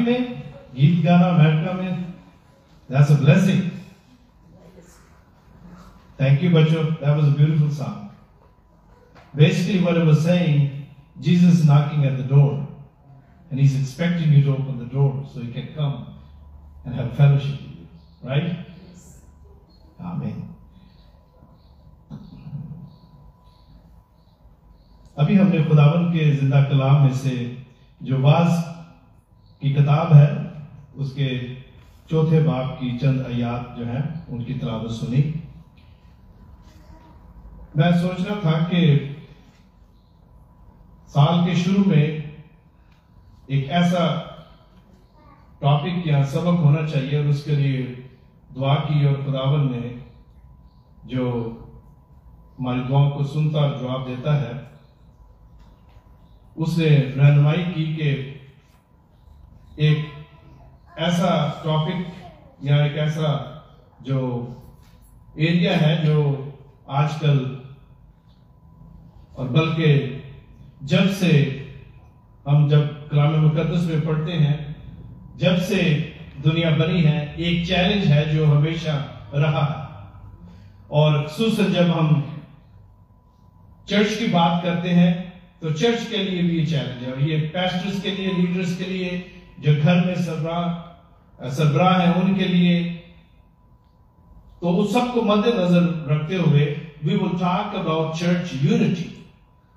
میں گیت گانا امریکہ میں, that's a blessing. Thank you بچوں, that was a beautiful song. Basically what it was saying, Jesus is knocking at the door and he's expecting you to open the door so he can come and have fellowship with you, right? Amen. ابھی ہم نے خداوند کے زندہ کلام میں سے جو واعظ کی کتاب ہے اس کے 4 باب کی چند آیات جو ہیں ان کی تلاوت سنی. میں سوچ رہا تھا کہ سال کے شروع میں ایک ایسا ٹاپک یا سبق ہونا چاہیے اور اس کے لیے دعا کی, اور خداوند نے جو ہماری دعاؤں کو سنتا اور جواب دیتا ہے اس نے رہنمائی کی کہ ایک ایسا ٹاپک یا ایک ایسا جو ایریا ہے جو آج کل اور بلکہ جب سے ہم جب کلام مقدس میں پڑھتے ہیں, جب سے دنیا بنی ہے, ایک چیلنج ہے جو ہمیشہ رہا ہے. اور خصوصاً جب ہم چرچ کی بات کرتے ہیں تو چرچ کے لیے بھی یہ چیلنج ہے, اور یہ پیسٹرز کے لیے, لیڈرز کے لیے, جو گھر میں سربراہ ہیں ان کے لیے. تو اس سب کو مد نظر رکھتے ہوئے we will talk about church unity.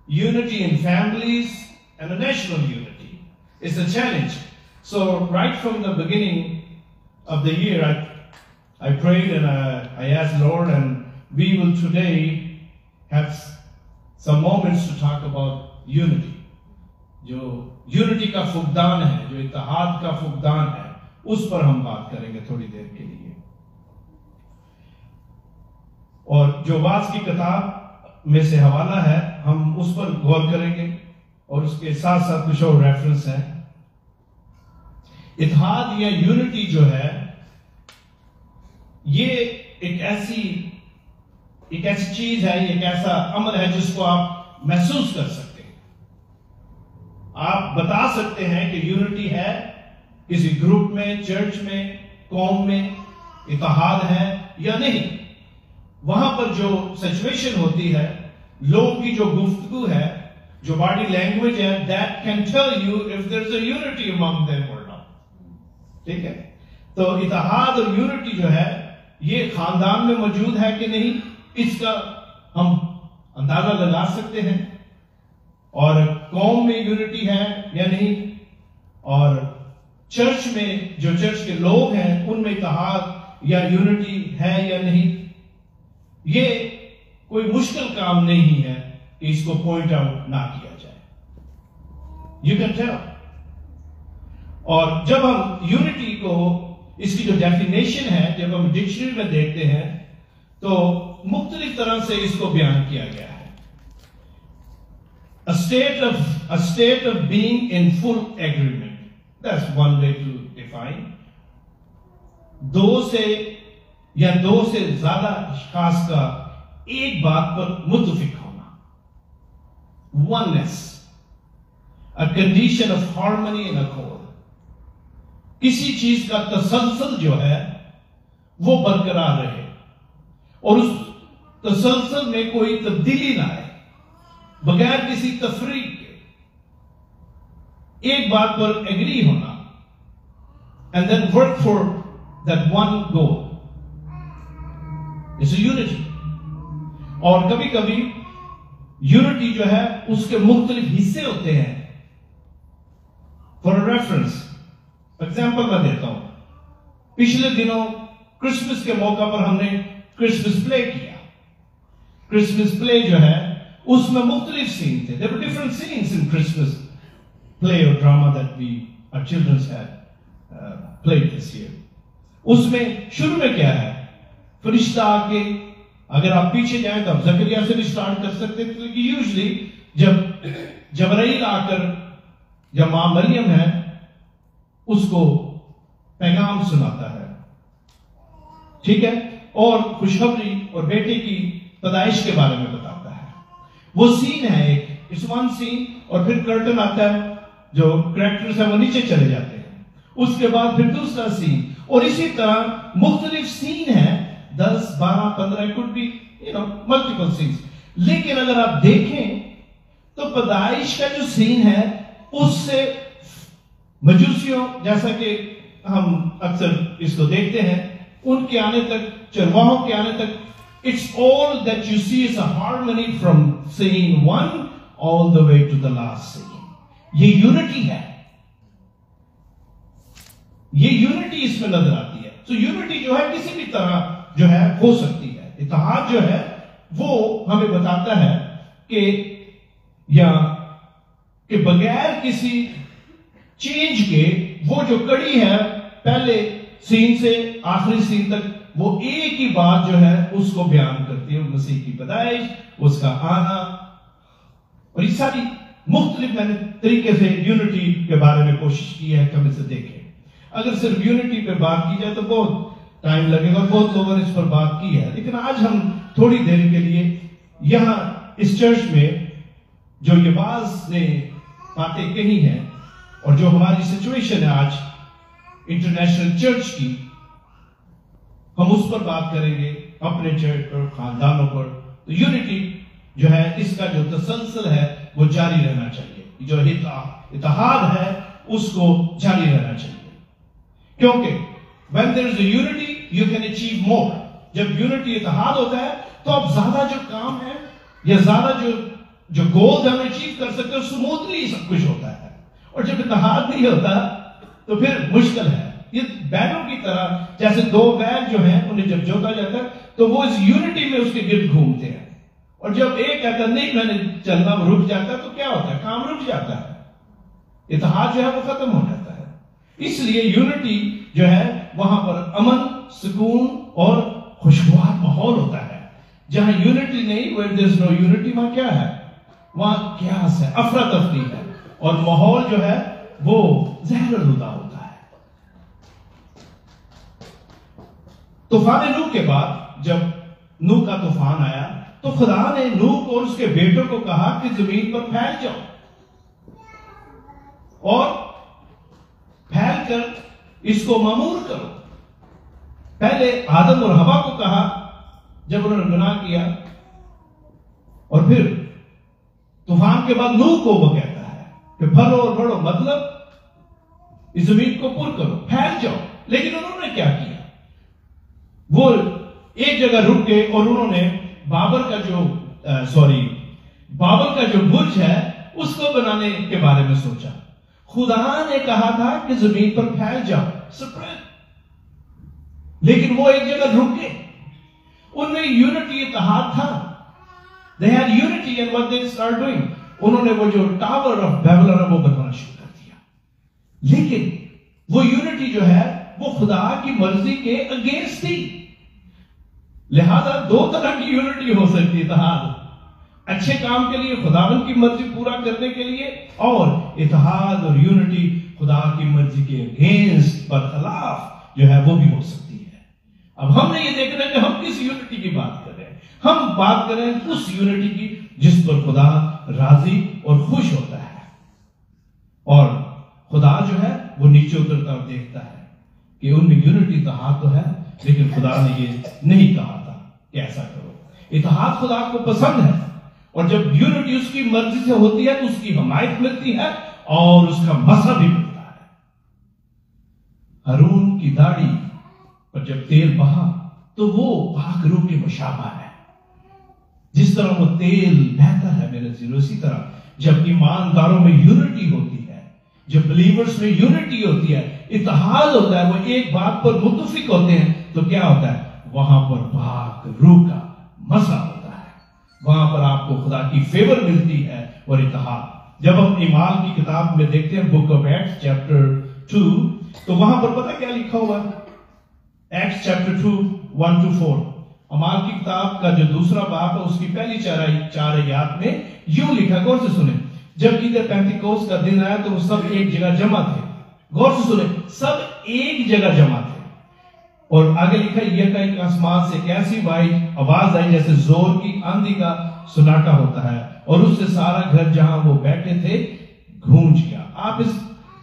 Unity in families and a national unity. It's a challenge. So right from the beginning of the year, I prayed and I asked Lord, and we will today have some moments to talk about unity. جو unity کا فقدان ہے, جو اتحاد کا فقدان ہے, اس پر ہم بات کریں گے تھوڑی دیر کے لیے. اور جو واعظ کی کتاب میں سے حوالہ ہے ہم اس پر غور کریں گے, اور اس کے ساتھ ساتھ کچھ اور ریفرنس ہیں. اتحاد یا یونٹی جو ہے یہ ایک ایسی چیز ہے, ایک ایسا عمل ہے جس کو آپ محسوس کر سکتے ہیں. آپ بتا سکتے ہیں کہ یونٹی ہے کسی گروپ میں, چرچ میں, قوم میں, اتحاد ہے یا نہیں. وہاں پر جو سچویشن ہوتی ہے, لوگوں کی جو گفتگو ہے, جو باڈی لینگویج ہے, that can tell you if there's a unity among them or not. ٹھیک ہے, تو اتحاد اور یونٹی جو ہے یہ خاندان میں موجود ہے کہ نہیں, اس کا ہم اندازہ لگا سکتے ہیں. اور قوم میں یونٹی ہے یا نہیں, اور چرچ میں جو چرچ کے لوگ ہیں ان میں اتحاد یا یونٹی ہے یا نہیں. یہ کوئی مشکل کام نہیں ہے کہ اس کو پوائنٹ آؤٹ نہ کیا جائے. You can tell. اور جب ہم یونٹی کو, اس کی جو ڈیفینیشن ہے, جب ہم ڈکشنری میں دیکھتے ہیں تو مختلف طرح سے اس کو بیان کیا گیا ہے. A state of being in full agreement. That's one way to define. دو سے یا دو سے زیادہ اشخاص کا ایک بات پر متفق ہونا. Oneness. A condition of harmony and accord. کسی چیز کا تسلسل جو ہے وہ برقرار رہے اور اس تسلسل میں کوئی تبدیلی نہ آئے, بغیر کسی تفریق کے ایک بات پر ایگری ہونا, and then work for that one goal. It's a unity. اور کبھی کبھی یونٹی جو ہے اس کے مختلف حصے ہوتے ہیں. For a reference, ایگزامپل میں دیتا ہوں. پچھلے دنوں کرسمس کے موقع پر ہم نے کرسمس پلے کیا. کرسمس پلے جو ہے اس میں مختلف سین تھے. There were different scenes in Christmas play or drama that our children had played this year. اس میں شروع میں کیا ہے, فرشتہ آ کے, اگر آپ پیچھے جائیں تو آپ زکریا سے بھی سٹارٹ کر سکتے ہیں, کیونکہ یوزلی جب جبرائیل آ کر, جب ماں مریم ہے اس کو پیغام سناتا ہے, ٹھیک ہے, اور خوشخبری اور بیٹے کی پیدائش کے بارے میں بتاتا ہے. وہ سین ہے ایک, اس ون سین, اور پھر کرٹن آتا ہے, جو کریکٹرز ہیں وہ نیچے چلے جاتے ہیں, اس کے بعد پھر دوسرا سین، اور اسی طرح مختلف سین ہیں، 10 12 15 could be multiple scenes. لیکن اگر آپ دیکھیں تو پیدائش کا جو سین ہے اس سے مجوسیوں، جیسا کہ ہم اکثر اس کو دیکھتے ہیں، ان کے آنے تک، چرواہوں کے آنے تک، it's all that you see is a harmony from scene 1 all the way to the last scene. یہ یونٹی ہے، یہ یونٹی اس میں نظر آتی ہے. تو یونٹی جو ہے کسی بھی طرح جو ہے ہو سکتی ہے. اتحاد جو ہے وہ ہمیں بتاتا ہے کہ بغیر کسی چینج کے وہ جو کڑی ہے پہلے سین سے آخری سین تک، وہ ایک ہی بات جو ہے اس کو بیان کرتی ہے، مسیح کی پیدائش، اس کا آنا، اور یہ ساری مختلف میں نے طریقے سے یونٹی کے بارے میں کوشش کی ہے کہ ہم اسے دیکھیں. اگر صرف یونٹی پہ بات کی جائے تو بہت ٹائم لگے گا، بہت لوگوں نے اس پر بات کی ہے، لیکن آج ہم تھوڑی دیر کے لیے یہاں اس چرچ میں جو یہ بعض نے باتیں کہی ہیں اور جو ہماری سچویشن ہے آج انٹرنیشنل چرچ کی، ہم اس پر بات کریں گے، اپنے چرچ پر، خاندانوں پر. تو یونٹی جو ہے اس کا جو تسلسل ہے وہ جاری رہنا چاہیے، جو اتحاد ہے اس کو جاری رہنا چاہیے، کیونکہ when there is a unity you can achieve more. جب یونٹی اتحاد ہوتا ہے تو اب زیادہ جو کام ہے یا زیادہ جو گول ہم اچیو کر سکتے ہیں سموتھلی سب کچھ ہوتا ہے. اور جب اتحاد نہیں ہوتا تو پھر مشکل ہے. یہ بیلوں کی طرح، جیسے دو بیل جو ہیں انہیں جب جوتا جاتا ہے تو وہ اس یونٹی میں اس کے گرد گھومتے ہیں، اور جب ایک کہتا ہے نہیں میں نے چلنا، وہ رک جاتا ہے تو کیا ہوتا ہے؟ کام رک جاتا ہے، اتحاد جو ہے وہ ختم ہو جاتا ہے. اس لیے یونٹی جو ہے وہاں پر امن، سکون اور خوشگوار ماحول ہوتا ہے. جہاں یونٹی نہیں، where there is no unity، وہاں کیا ہے؟ وہاں قیاس ہے، افراتفری ہے، اور ماحول جو ہے وہ زہر آلودہ ہوتا ہے. طوفان نوح کے بعد جب نوح کا طوفان آیا تو خدا نے نوح اور اس کے بیٹوں کو کہا کہ زمین پر پھیل جاؤ، اور پھیل کر اس کو معمور کرو. پہلے آدم اور حوا کو کہا جب انہوں نے گناہ کیا، اور پھر طوفان کے بعد نوح کو وہ کہتا ہے کہ پھلو اور بڑھو، مطلب اس زمین کو پر کرو، پھیل جاؤ. لیکن انہوں نے کیا کیا؟ وہ ایک جگہ رک گئے اور انہوں نے بابل کا جو برج ہے اس کو بنانے کے بارے میں سوچا. خدا نے کہا تھا کہ زمین پر پھیل جاؤ، سپریڈ، لیکن وہ ایک جگہ رک گئے. ان میں یونٹی، اتحاد تھا. They had unity in what they started doing. انہوں نے وہ جو ٹاور آف بیبلون ہے وہ بنانا شروع کر دیا. لیکن وہ یونٹی جو ہے وہ خدا کی مرضی کے اگینسٹ تھی. لہذا دو طرح کی یونٹی ہو سکتی ہے، اتحاد اچھے کام کے لیے، خداوند کی مرضی پورا کرنے کے لیے، اور اتحاد اور یونٹی خدا کی مرضی کے اگینسٹ، برخلاف جو ہے وہ بھی ہو سکتی ہے. اب ہم نے یہ دیکھنا ہے کہ ہم کس یونٹی کی بات کر رہے ہیں. ہم بات کریں اس یونٹی کی جس پر خدا راضی اور خوش ہوتا ہے، اور خدا جو ہے وہ نیچے اترتا اور دیکھتا ہے کہ ان میں یونٹی، اتحاد تو ہے، لیکن خدا نے یہ نہیں کہا تھا کہ ایسا کرو. اتحاد خدا کو پسند ہے، اور جب یونٹی اس کی مرضی سے ہوتی ہے تو اس کی حمایت ملتی ہے اور اس کا مزہ بھی ملتا ہے. ہارون کی داڑھی پر جب تیل بہا تو وہ پاک روح کے مشابہ ہے. جس طرح وہ تیل بہتا ہے میرے عزیزو، اسی طرح جب ایمانداروں میں یونٹی ہوتی ہے، جب بلیورز میں یونٹی ہوتی ہے، اتحاد ہوتا ہے، وہ ایک بات پر متفق ہوتے ہیں، تو کیا ہوتا ہے؟ وہاں پر پاک روح کا مزہ ہوتا ہے، وہاں پر آپ کو خدا کی فیور ملتی ہے اور اتحاد. جب ہم اعمال کی کتاب میں دیکھتے ہیں بک آف ایکٹس چیپٹر 2، تو وہاں پر پتہ کیا لکھا ہوا ہے؟ Acts chapter 2 1-4. اعمال کی کتاب کا جو دوسرا باب ہے اس کی پہلی 4 آیات میں یوں لکھا، غور سے سنیں. جب عید پینتیکوست کا دن آیا تو وہ سب ایک جگہ جمع تھے. غور سے سنیں، سب ایک جگہ جمع تھے. اور آگے لکھا، ایک آسمان سے ایک ایسی آواز آئی جیسے زور کی آندھی کا سناٹا ہوتا ہے، اور اس سے سارا گھر جہاں وہ بیٹھے تھے گونج گیا. آپ اس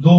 2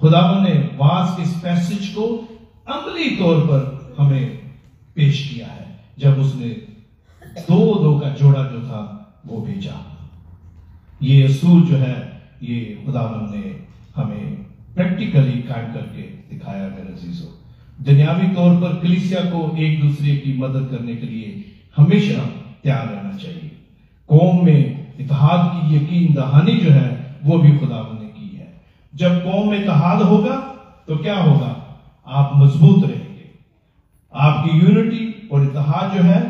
خداوند نے واز کے اس پیسج کو عملی طور پر ہمیں پیش کیا ہے جب اس نے دو کا جوڑا جو تھا وہ بھیجا. یہ اصول جو ہے یہ خداوند نے ہمیں پریکٹیکلی قائم کر کے دکھایا میرے عزیزو. دنیاوی طور پر کلیسیا کو ایک دوسرے کی مدد کرنے کے لیے ہمیشہ تیار رہنا چاہیے. قوم میں اتحاد کی یقین دہانی جو ہے وہ بھی خداوند نے کی ہے. جب قوم میں اتحاد ہوگا تو کیا ہوگا؟ آپ مضبوط رہیں گے. آپ کی یونٹی اور اتحاد جو ہے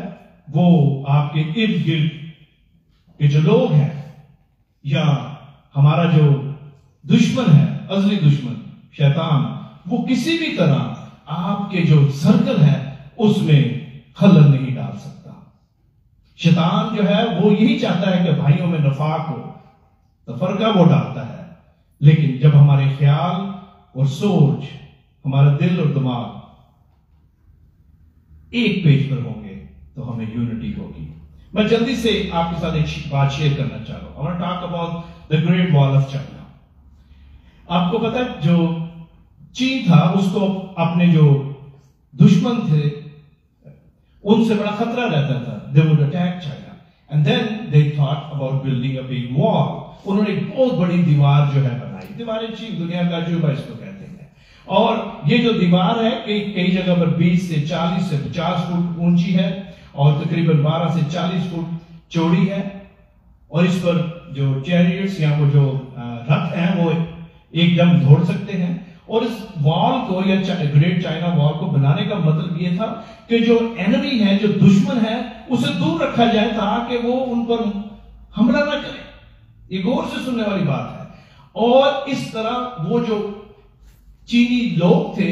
وہ آپ کے ارد گرد کے جو لوگ ہیں یا ہمارا جو دشمن ہے، ازلی دشمن شیطان، وہ کسی بھی طرح آپ کے جو سرکل ہے اس میں خلل نہیں ڈال سکتا. شیطان جو ہے وہ یہی چاہتا ہے کہ بھائیوں میں نفاق ہو، تفرقہ وہ ڈالتا ہے. لیکن جب ہمارے خیال اور سوچ، ہمارا دل اور دماغ ایک پیج پر ہوں گے تو ہمیں یونٹی ہوگی. میں جلدی سے آپ کے ساتھ ایک بات شیئر کرنا چاہ رہا ہوں. I want to talk about the Great Wall of China. آپ کو پتا ہے جو چین تھا اس کو اپنے جو دشمن تھے ان سے بڑا خطرہ رہتا تھا. They would attack China and then they thought about building a big wall. انہوں نے ایک بہت بڑی دیوار جو ہے بنائی. دیواریں چین دنیا کا عجوبہ اس کو کہتے ہیں. اور یہ جو دیوار ہے کئی جگہ پر 20 سے 40 سے 50 فٹ اونچی ہے اور تقریباً 12 سے 40 فٹ چوڑی ہے. اور اس پر جو چیریٹس یا وہ جو رتھ ہیں وہ ایک دم دوڑ سکتے ہیں. اور اس وال کو یا گریٹ چائنا وال کو بنانے کا مطلب یہ تھا کہ جو اینمی ہے، جو دشمن ہے، اسے دور رکھا جائے تاکہ وہ ان پر حملہ نہ کرے. یہ غور سے سننے والی بات ہے. اور اس طرح وہ جو چینی لوگ تھے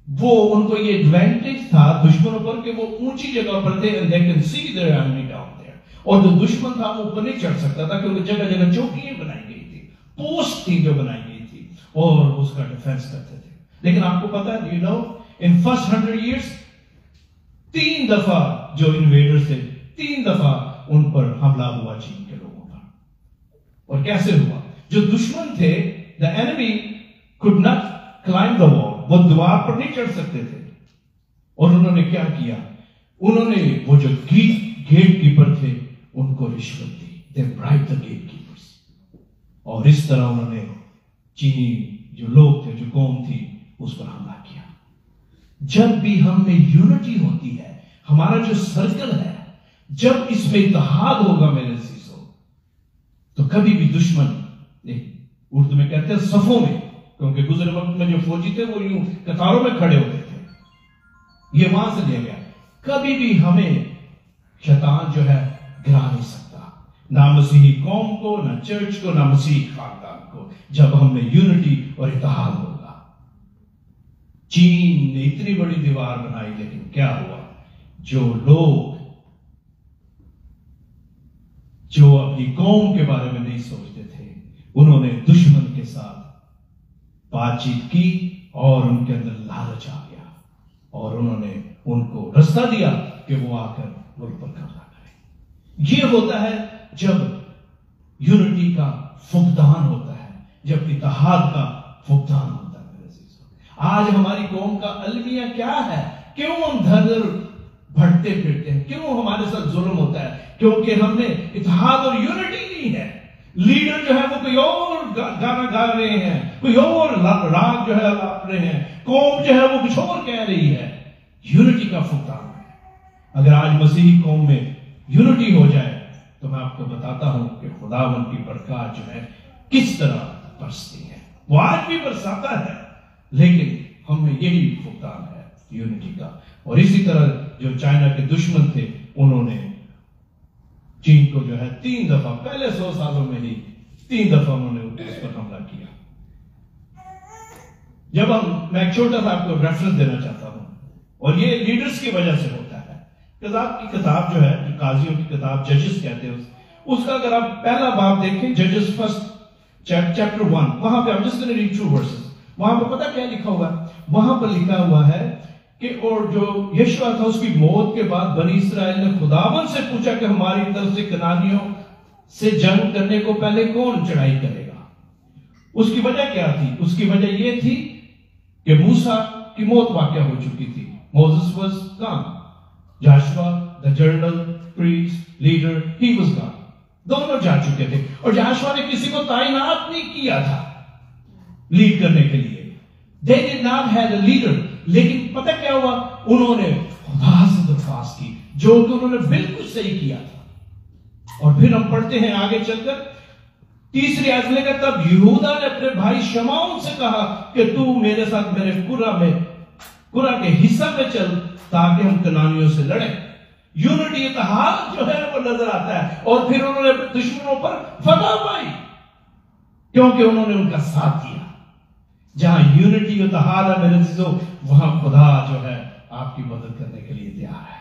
وہ ان کو یہ ایڈوانٹیج تھا دشمنوں پر کہ وہ اونچی جگہ پر تھے and they can see their enemy down there. اور جو دشمن تھا وہ اوپر نہیں چڑھ سکتا تھا کیونکہ جگہ جگہ چوکیاں بنائی گئی تھی، پوسٹ تھی جو بنائی گئی تھی اور اس کا ڈیفنس کرتے تھے. لیکن آپ کو پتا ہے you know in first 100 years 3 دفعہ جو انویڈرز تھے 3 دفعہ ان پر حملہ ہوا چین کے لوگوں پر. اور کیسے ہوا؟ جو دشمن تھے the enemy could not climb the wall. وہ دیوار پر نہیں چڑھ سکتے تھے. اور انہوں نے کیا کیا؟ انہوں نے وہ جو گیٹ کیپر تھے ان کو رشوت دی. They bribed the gatekeepers. اور اس طرح انہوں نے چینی جو لوگ تھے، جو قوم تھی، اس پر حملہ کیا. جب بھی ہم میں یونٹی ہوتی ہے، ہمارا جو سرکل ہے، جب اس میں اتحاد ہوگا میرے عزیزو، تو کبھی بھی دشمن، اردو میں کہتے ہیں صفوں میں، کیونکہ گزرے وقت میں جو فوجی تھے وہ یوں قطاروں میں کھڑے ہوتے تھے، یہ وہاں سے لیا گیا. کبھی بھی ہمیں شیطان جو ہے گرا نہیں سکتا، نہ مسیحی قوم کو، نہ چرچ کو، نہ مسیحی خاندان کو، جب ہم میں یونٹی اور اتحاد ہوگا. چین نے اتنی بڑی دیوار بنائی لیکن کیا ہوا؟ جو لوگ جو اپنی قوم کے بارے میں نہیں سوچتے تھے انہوں نے دشمن کے ساتھ بات چیت کی اور ان کے اندر لالچ آ گیا اور انہوں نے ان کو رستہ دیا کہ وہ آ کر ملک پر قبضہ کریں. یہ ہوتا ہے جب یونٹی کا فقدان ہوتا ہے، جب اتحاد کا فقدان ہوتا ہے. میرے عزیزو، آج ہماری قوم کا المیہ کیا ہے؟ کیوں ہم دھر بھٹتے پھرتے ہیں؟ کیوں ہمارے ساتھ ظلم ہوتا ہے؟ کیونکہ ہم نے اتحاد اور یونٹی نہیں ہے. لیڈر جو ہے وہ کوئی اور گانا گا رہے ہیں، کوئی اور راگ جو ہے آپ رہے ہیں، قوم جو ہے وہ کچھ اور کہہ رہی ہے. یونٹی کا فقدان ہے. اگر آج مسیحی قوم میں یونٹی ہو جائے تو میں آپ کو بتاتا ہوں کہ خداوند کی برکات جو ہے کس طرح برستی ہے. وہ آج بھی برساتا ہے لیکن ہم میں یہی فقدان ہے یونٹی کا. اور اسی طرح جو چائنا کے دشمن تھے انہوں نے چین کو جو ہے 3 دفعہ، پہلے 100 سالوں میں ہی 3 دفعہ انہوں نے اس پر حملہ کیا. میں ایک چھوٹا سا آپ کو ریفرنس دینا چاہتا ہوں اور یہ لیڈرز کی وجہ سے ہوتا ہے. قضات کی کتاب جو ہے، جو قاضیوں کی کتاب ججز کہتے ہیں، اس کا اگر آپ پہلا باب دیکھیں ججز فرسٹ چیپٹر 1، وہاں پہ I'm just going to read 2 verses. وہاں پہ پتہ کیا لکھا ہوا ہے؟ وہاں پر لکھا ہوا ہے کہ اور جو یشوع تھا اس کی موت کے بعد بنی اسرائیل نے خداوند سے پوچھا کہ ہماری طرف سے کنانیوں سے جنگ کرنے کو پہلے کون چڑھائی کرے گا؟ اس کی وجہ کیا تھی؟ اس کی وجہ یہ تھی کہ موسیٰ کی موت واقع ہو چکی تھی. Moses was gone. Joshua, the general, priest, leader, he was gone. دونوں جا چکے تھے. اور جاشوا نے کسی کو تعینات نہیں کیا تھا لیڈ کرنے کے لیے. They did not have a leader. لیکن پتہ کیا ہوا؟ انہوں نے خدا سے درخواست کی، جو کہ انہوں نے بالکل صحیح کیا تھا. اور پھر ہم پڑھتے ہیں آگے چل کر تیسری آیت میں، تب یہودا نے اپنے بھائی شمعون سے کہا کہ تو میرے ساتھ میرے قرہ کے حصہ میں چل تاکہ ہم کنانیوں سے لڑیں. یونٹی اتحاد جو ہے وہ نظر آتا ہے. اور پھر انہوں نے دشمنوں پر فتح پائی کیونکہ انہوں نے ان کا ساتھ دیا. جہاں یونٹی اتحاد ہے میرے عزیزو، وہاں خدا جو ہے آپ کی مدد کرنے کے لیے تیار ہے.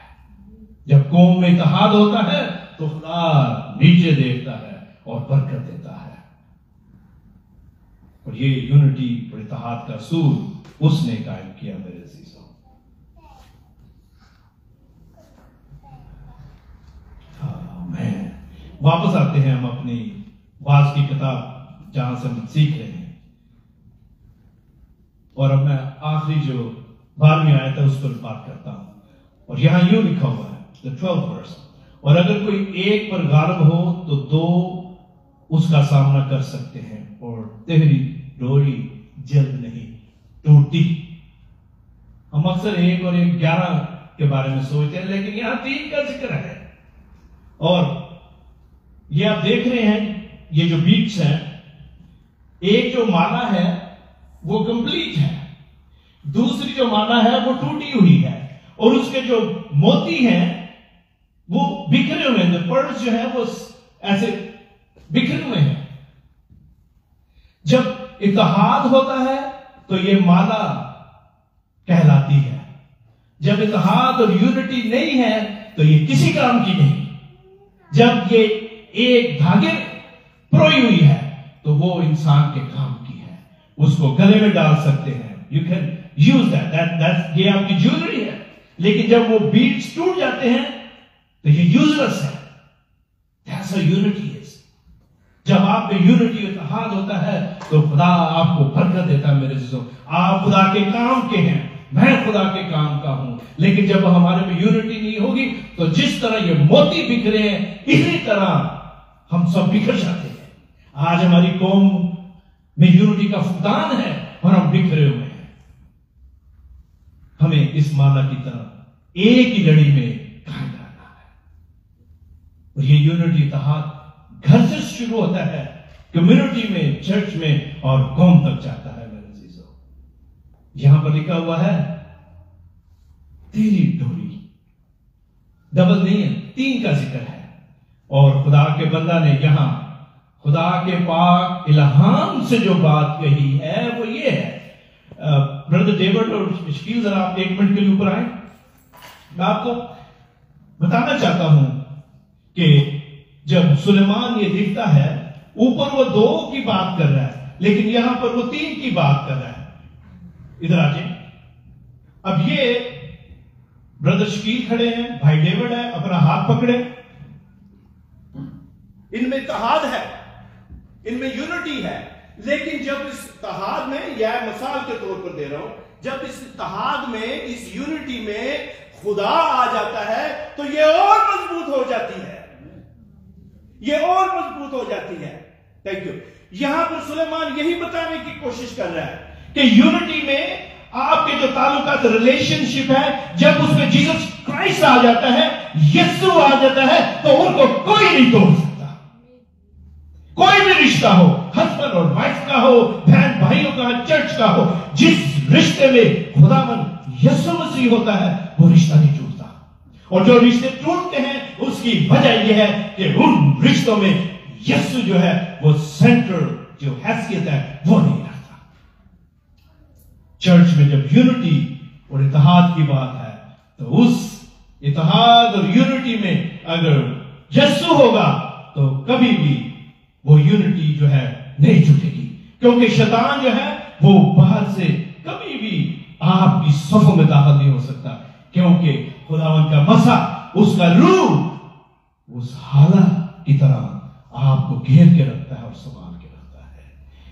جب قوم میں اتحاد ہوتا ہے تو خدا نیچے دیکھتا ہے اور برکت دیتا ہے. اور یہ یونٹی اور اتحاد کا اصول اس نے قائم کیا میرے عزیزو. واپس آتے ہیں ہم اپنی واعظ کی کتاب جہاں سے ہم سیکھ رہے ہیں. اور اب میں آخری جو 12ویں آیت ہے اس پر بات کرتا ہوں. اور یہاں یوں لکھا ہوا ہے 12th verse، اور اگر کوئی ایک پر غالب ہو تو دو اس کا سامنا کر سکتے ہیں اور تیری ڈوری جلد نہیں ٹوٹتی. ہم اکثر 1 اور 1 11 کے بارے میں سوچتے ہیں، لیکن یہاں 3 کا ذکر ہے. اور یہ آپ دیکھ رہے ہیں یہ جو بیٹس ہیں، ایک جو مالا ہے وہ کمپلیٹ ہے، دوسری جو مالا ہے وہ ٹوٹی ہوئی ہے، اور اس کے جو موتی ہیں وہ بکھرے ہوئے ہیں. پرلز جو ہے وہ ایسے بکھرے ہوئے ہیں. جب اتحاد ہوتا ہے تو یہ مالا کہلاتی ہے. جب اتحاد اور یونٹی نہیں ہے تو یہ کسی کام کی نہیں. جب یہ ایک دھاگے پروئی ہوئی ہے تو وہ انسان کے کام کی ہے. اس کو گلے میں ڈال سکتے ہیں. You can use that. یہ آپ کی جیولری ہے. لیکن جب وہ بیٹس ٹوٹ جاتے ہیں تو یہ یوزلیس ہے. That's how unity is. جب آپ میں یونٹی اتحاد ہوتا ہے تو خدا آپ کو برکت دیتا ہے میرے عزیزوں. آپ خدا کے کام کے ہیں، میں خدا کے کام کا ہوں. لیکن جب ہمارے میں یونٹی نہیں ہوگی تو جس طرح یہ موتی بکھرے ہیں اسی طرح ہم سب بکھر جاتے ہیں. آج ہماری قوم میں یونٹی کا فقدان ہے اور ہم بکھرے ہوئے ہیں. ہمیں اس مالا کی طرح ایک ہی لڑی میں قائم رہنا ہے. اور یہ یونٹی اتحاد گھر سے شروع ہوتا ہے، کمیونٹی میں، چرچ میں اور قوم تک جاتا ہے میرے عزیزو. یہاں پر لکھا ہوا ہے تیری ڈوری، ڈبل نہیں ہے، 3 کا ذکر ہے. اور خدا کے بندہ نے یہاں خدا کے پاک الہام سے جو بات کہی ہے وہ یہ ہے. بردر ڈیوڈ اور شکیل ذرا آپ 1 منٹ کے لیے اوپر آئیں. میں آپ کو بتانا چاہتا ہوں کہ جب سلیمان یہ لکھتا ہے اوپر وہ 2 کی بات کر رہا ہے لیکن یہاں پر وہ 3 کی بات کر رہا ہے. ادھر آ جائیں. اب یہ بردر شکیل کھڑے ہیں، بھائی ڈیوڈ ہے، اپنا ہاتھ پکڑے. ان میں اتحاد ہے، ان میں یونٹی ہے. لیکن جب اس اتحاد میں، یا مثال کے طور پر دے رہا ہوں، جب اس اتحاد میں، اس یونٹی میں خدا آ جاتا ہے تو یہ اور مضبوط ہو جاتی ہے، یہ اور مضبوط ہو جاتی ہے. Thank you. یہاں پر سلیمان یہی بتانے کی کوشش کر رہا ہے کہ یونٹی میں آپ کے جو تعلقات، ریلیشن شپ ہے، جب اس میں جیسس کرائسٹ آ جاتا ہے، یسوع آ جاتا ہے تو ان کو کوئی نہیں توڑ سکتا. کوئی بھی رشتہ ہو، ہسبینڈ اور وائف کا ہو، بہن بھائیوں کا، چرچ کا ہو، جس رشتے میں خداوند یسوع مسیح ہوتا ہے وہ رشتہ نہیں ٹوٹتا. اور جو رشتے ٹوٹتے ہیں اس کی وجہ یہ ہے کہ ان رشتوں میں یسوع جو ہے وہ سینٹرل جو حیثیت ہے وہ نہیں رہتا. چرچ میں جب یونٹی اور اتحاد کی بات ہے تو اس اتحاد اور یونٹی میں اگر یسوع ہوگا تو کبھی بھی وہ یونٹی جو ہے نہیں چھوٹے گی. کیونکہ شیطان جو ہے وہ باہر سے کبھی بھی آپ کی صفوں میں داخل نہیں ہو سکتا، کیونکہ خداوند کا مسح، اس کا روح اس حالت کی طرح آپ کو گھیر کے رکھتا ہے اور سنبھال کے رکھتا ہے.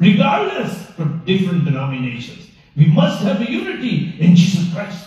Regardless from different denominations, we must have a unity in Jesus Christ.